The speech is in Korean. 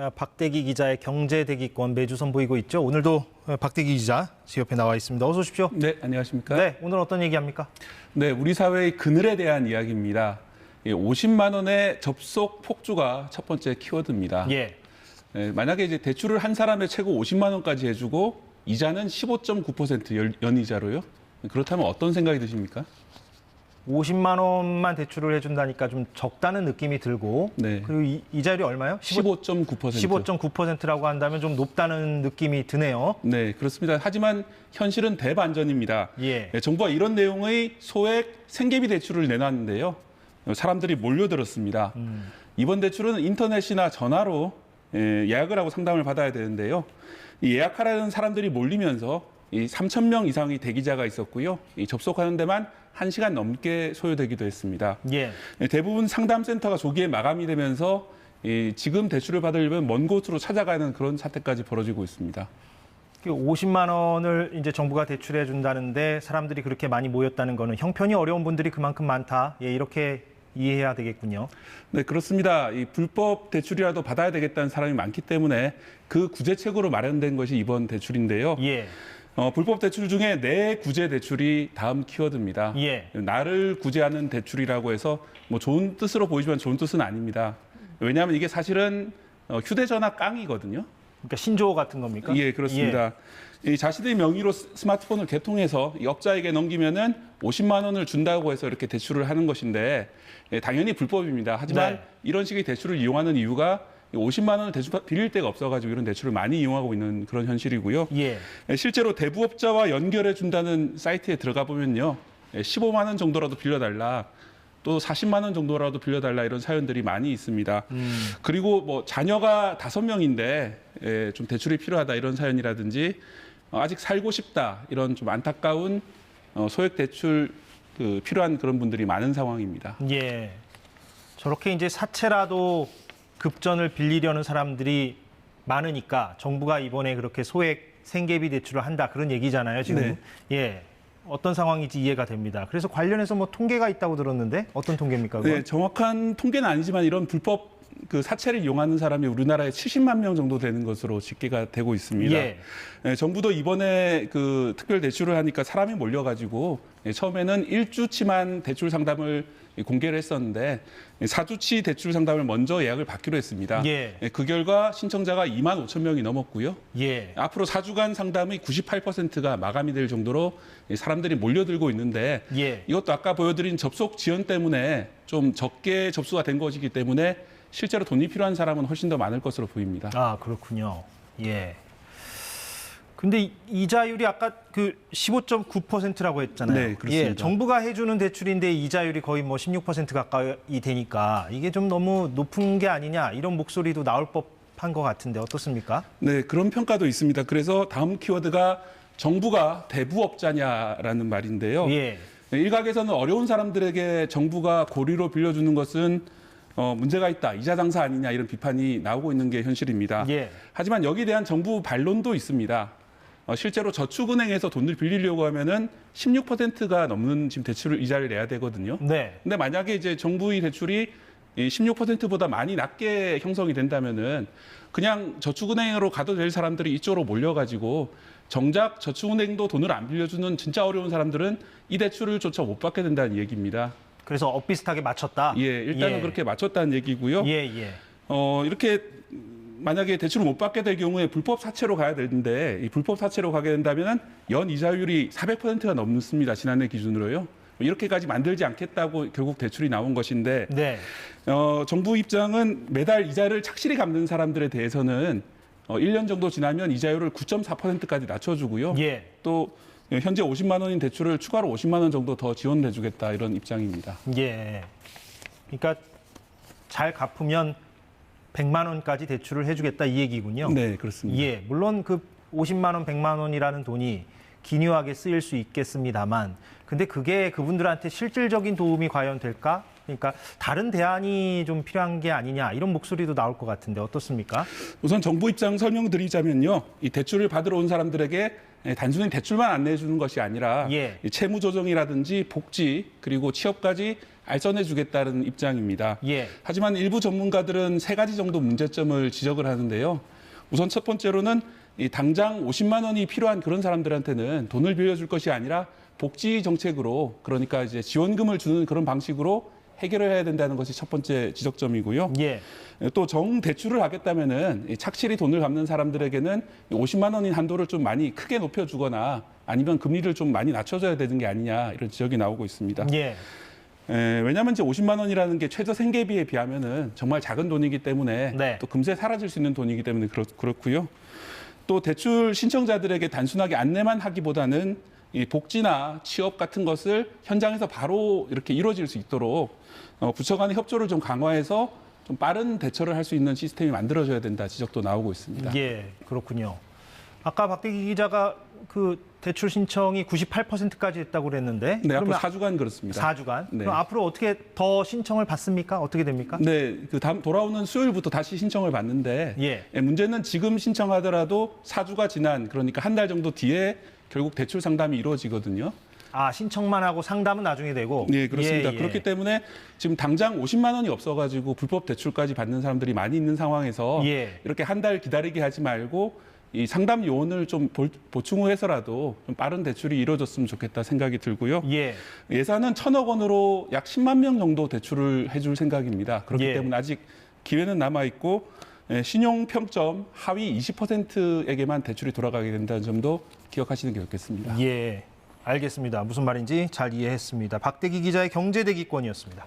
박대기 기자의 경제대기권 매주 선보이고 있죠. 오늘도 박대기 기자 제 옆에 나와 있습니다. 어서 오십시오. 네, 안녕하십니까? 네, 오늘 어떤 얘기합니까? 네, 우리 사회의 그늘에 대한 이야기입니다. 50만 원의 접속 폭주가 첫 번째 키워드입니다. 예. 만약에 이제 대출을 한 사람의 최고 50만 원까지 해주고 이자는 15.9% 연이자로요. 그렇다면 어떤 생각이 드십니까? 50만 원만 대출을 해준다니까 좀 적다는 느낌이 들고, 네. 그리고 이자율이 얼마요? 15.9%. 15.9%라고 한다면 좀 높다는 느낌이 드네요. 네, 그렇습니다. 하지만 현실은 대반전입니다. 예. 정부가 이런 내용의 소액 생계비 대출을 내놨는데요. 사람들이 몰려들었습니다. 이번 대출은 인터넷이나 전화로 예약을 하고 상담을 받아야 되는데요. 이 예약하라는 사람들이 몰리면서 이 3,000명 이상의 대기자가 있었고요. 이 접속하는 데만 1시간 넘게 소요되기도 했습니다. 예. 대부분 상담센터가 조기에 마감이 되면서 지금 대출을 받으려면 먼 곳으로 찾아가는 그런 사태까지 벌어지고 있습니다. 50만 원을 이제 정부가 대출해 준다는데 사람들이 그렇게 많이 모였다는 거는 형편이 어려운 분들이 그만큼 많다. 예, 이렇게 이해해야 되겠군요. 네, 그렇습니다. 이 불법 대출이라도 받아야 되겠다는 사람이 많기 때문에 그 구제책으로 마련된 것이 이번 대출인데요. 예. 불법 대출 중에 내 구제 대출이 다음 키워드입니다. 예. 나를 구제하는 대출이라고 해서 뭐 좋은 뜻으로 보이지만 좋은 뜻은 아닙니다. 왜냐하면 이게 사실은 휴대전화 깡이거든요. 그러니까 신조어 같은 겁니까? 예, 그렇습니다. 이 자신의 명의로 스마트폰을 개통해서 이 업자에게 넘기면은 50만 원을 준다고 해서 이렇게 대출을 하는 것인데 당연히 불법입니다. 하지만 네. 이런 식의 대출을 이용하는 이유가 50만 원을 대출 빌릴 데가 없어가지고 이런 대출을 많이 이용하고 있는 그런 현실이고요. 예. 실제로 대부업자와 연결해 준다는 사이트에 들어가 보면요, 15만 원 정도라도 빌려달라, 또 40만 원 정도라도 빌려달라 이런 사연들이 많이 있습니다. 그리고 뭐 자녀가 5명인데 좀 대출이 필요하다 이런 사연이라든지 아직 살고 싶다 이런 좀 안타까운 소액 대출 필요한 그런 분들이 많은 상황입니다. 예. 저렇게 이제 사채라도 급전을 빌리려는 사람들이 많으니까 정부가 이번에 그렇게 소액 생계비 대출을 한다 그런 얘기잖아요, 지금. 네. 예. 어떤 상황인지 이해가 됩니다. 그래서 관련해서 뭐 통계가 있다고 들었는데 어떤 통계입니까? 그건? 네, 정확한 통계는 아니지만 이런 불법 사채를 이용하는 사람이 우리나라에 70만 명 정도 되는 것으로 집계가 되고 있습니다. 예. 정부도 이번에 특별 대출을 하니까 사람이 몰려가지고 처음에는 1주치만 대출 상담을 공개를 했었는데 4주치 대출 상담을 먼저 예약을 받기로 했습니다. 예. 그 결과 신청자가 2만 5천 명이 넘었고요. 예. 앞으로 4주간 상담의 98%가 마감이 될 정도로 사람들이 몰려들고 있는데 예. 이것도 아까 보여드린 접속 지연 때문에 좀 적게 접수가 된 것이기 때문에 실제로 돈이 필요한 사람은 훨씬 더 많을 것으로 보입니다. 아, 그렇군요. 예. 근데 이자율이 아까 15.9%라고 했잖아요. 네, 그렇습니다. 예, 정부가 해주는 대출인데 이자율이 거의 뭐 16% 가까이 되니까 이게 좀 너무 높은 게 아니냐 이런 목소리도 나올 법한 것 같은데 어떻습니까? 네, 그런 평가도 있습니다. 그래서 다음 키워드가 정부가 대부업자냐라는 말인데요. 예. 일각에서는 어려운 사람들에게 정부가 고리로 빌려주는 것은 문제가 있다, 이자 장사 아니냐 이런 비판이 나오고 있는 게 현실입니다. 예. 하지만 여기에 대한 정부 반론도 있습니다. 실제로 저축은행에서 돈을 빌리려고 하면은 16%가 넘는 지금 대출 이자를 내야 되거든요. 네. 근데 만약에 이제 정부의 대출이 16%보다 많이 낮게 형성이 된다면은 그냥 저축은행으로 가도 될 사람들이 이쪽으로 몰려가지고 정작 저축은행도 돈을 안 빌려주는 진짜 어려운 사람들은 이 대출을 조차 못 받게 된다는 얘기입니다. 그래서 엇비슷하게 맞췄다. 예, 일단은 예. 그렇게 맞췄다는 얘기고요. 예, 예. 이렇게 만약에 대출을 못 받게 될 경우에 불법 사채로 가야 되는데 이 불법 사채로 가게 된다면 연 이자율이 400%가 넘습니다. 지난해 기준으로요. 이렇게까지 만들지 않겠다고 결국 대출이 나온 것인데 네. 정부 입장은 매달 이자를 착실히 갚는 사람들에 대해서는 1년 정도 지나면 이자율을 9.4%까지 낮춰주고요. 예. 또 현재 50만 원인 대출을 추가로 50만 원 정도 더 지원해주겠다 이런 입장입니다. 예. 그러니까 잘 갚으면 100만 원까지 대출을 해주겠다 이 얘기군요. 네, 그렇습니다. 예, 물론 50만 원, 100만 원이라는 돈이 기묘하게 쓰일 수 있겠습니다만, 근데 그게 그분들한테 실질적인 도움이 과연 될까? 그러니까 다른 대안이 좀 필요한 게 아니냐 이런 목소리도 나올 것 같은데 어떻습니까? 우선 정부 입장 설명드리자면요, 이 대출을 받으러 온 사람들에게 단순히 대출만 안내해 주는 것이 아니라 예. 채무 조정이라든지 복지 그리고 취업까지 알선해주겠다는 입장입니다. 예. 하지만 일부 전문가들은 세 가지 정도 문제점을 지적을 하는데요. 우선 첫 번째로는 이 당장 50만 원이 필요한 그런 사람들한테는 돈을 빌려줄 것이 아니라 복지 정책으로, 그러니까 이제 지원금을 주는 그런 방식으로 해결을 해야 된다는 것이 첫 번째 지적점이고요. 예. 또 정대출을 하겠다면은 착실히 돈을 갚는 사람들에게는 50만 원인 한도를 좀 많이 크게 높여주거나 아니면 금리를 좀 많이 낮춰줘야 되는 게 아니냐, 이런 지적이 나오고 있습니다. 예. 왜냐하면 이제 50만 원이라는 게 최저 생계비에 비하면은 정말 작은 돈이기 때문에 네. 또 금세 사라질 수 있는 돈이기 때문에 그렇고요. 또 대출 신청자들에게 단순하게 안내만 하기보다는 이 복지나 취업 같은 것을 현장에서 바로 이렇게 이루어질 수 있도록 부처 간의 협조를 좀 강화해서 좀 빠른 대처를 할 수 있는 시스템이 만들어져야 된다 지적도 나오고 있습니다. 예, 그렇군요. 아까 박대기 기자가 그 대출 신청이 98%까지 됐다고 그랬는데, 네, 앞으로 그러면 4주간 그렇습니다. 4주간? 네. 그럼 앞으로 어떻게 더 신청을 받습니까? 어떻게 됩니까? 네, 그 다음 돌아오는 수요일부터 다시 신청을 받는데 예. 문제는 지금 신청하더라도 4주가 지난, 그러니까 한 달 정도 뒤에 결국 대출 상담이 이루어지거든요. 아, 신청만 하고 상담은 나중에 되고. 네, 그렇습니다. 예, 예. 그렇기 때문에 지금 당장 50만 원이 없어가지고 불법 대출까지 받는 사람들이 많이 있는 상황에서 예. 이렇게 한 달 기다리게 하지 말고 이 상담 요원을 좀 보충을 해서라도 좀 빠른 대출이 이루어졌으면 좋겠다 생각이 들고요. 예. 예산은 1,000억 원으로 약 10만 명 정도 대출을 해줄 생각입니다. 그렇기 예. 때문에 아직 기회는 남아 있고 신용 평점 하위 20%에게만 대출이 돌아가게 된다는 점도 기억하시는 게 좋겠습니다. 예. 알겠습니다. 무슨 말인지 잘 이해했습니다. 박대기 기자의 경제대기권이었습니다.